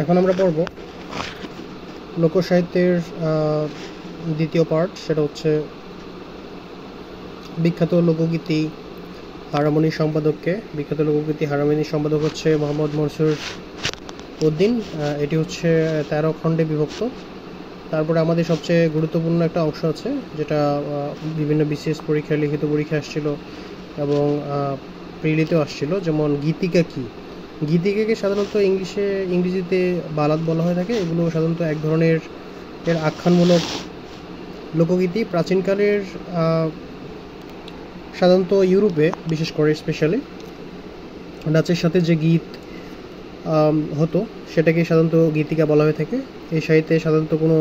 এখন আমরা পড়ব লোকসাহিত্যের দ্বিতীয় পার্ট, সেটা হচ্ছে বিখ্যাত লোকগীতি হারামণি সম্পাদককে। বিখ্যাত লোকগীতি হারামণি সম্পাদক হচ্ছে মোহাম্মদ মনসুর উদ্দিন। এটি হচ্ছে 13 খণ্ডে বিভক্ত। তারপরে আমাদের সবচেয়ে গুরুত্বপূর্ণ একটা অংশ আছে, যেটা বিভিন্ন বিসিএস পরীক্ষায় লিখিত পরীক্ষা আসছিল এবং প্রিলিতেও আসছিল, যেমন গীতিকা কী। গীতিকাকে সাধারণত ইংরেজিতে বালাদ বলা হয়ে থাকে। এগুলো সাধারণত এক ধরনের আখ্যানমূলক লোকগীতি। প্রাচীনকালের সাধারণত ইউরোপে, বিশেষ করে স্পেশালি নাচের সাথে যে গীত হতো সেটাকে সাধারণত গীতিকা বলা হয়ে থাকে। এই সাহিত্যে সাধারণত কোনো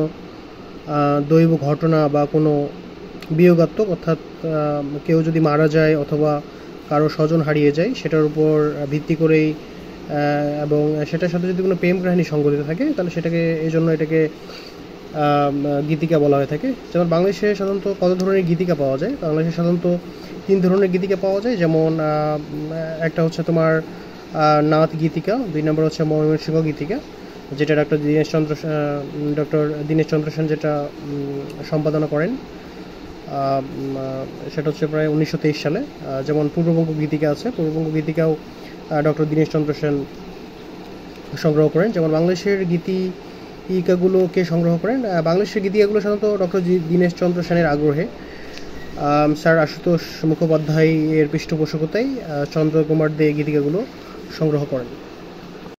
দৈব ঘটনা বা কোনো বিয়োগাত্মক, অর্থাৎ কেউ যদি মারা যায় অথবা কারো স্বজন হারিয়ে যায় সেটার উপর ভিত্তি করেই এবং সেটার সাথে যদি কোনো প্রেম কাহিনী সংগঠিত থাকে তাহলে এটাকে গীতিকা বলা হয়ে থাকে। যেমন বাংলাদেশে সাধারণত কত ধরনের গীতিকা পাওয়া যায়? বাংলাদেশে সাধারণত 3 ধরনের গীতিকা পাওয়া যায়। যেমন একটা হচ্ছে তোমার নাথ গীতিকা, 2 নম্বর হচ্ছে ময়মনসিংহ গীতিকা, যেটা ডক্টর দীনেশ চন্দ্র সেন যেটা সম্পাদনা করেন। সেটা হচ্ছে প্রায় 1923 সালে। যেমন পূর্ববঙ্গ গীতিকা আছে, পূর্ববঙ্গ গীতিকাও ডক্টর দীনেশ চন্দ্র সেন সংগ্রহ করেন। যেমন বাংলাদেশের গীতিকাগুলোকে সংগ্রহ করেন, বাংলাদেশের গীতিকাগুলো সাধারণত ডক্টর দীনেশ চন্দ্র সেনের আগ্রহে স্যার আশুতোষ মুখোপাধ্যায় এর পৃষ্ঠপোষকতায় চন্দ্রকুমার দে গীতিকাগুলো সংগ্রহ করেন।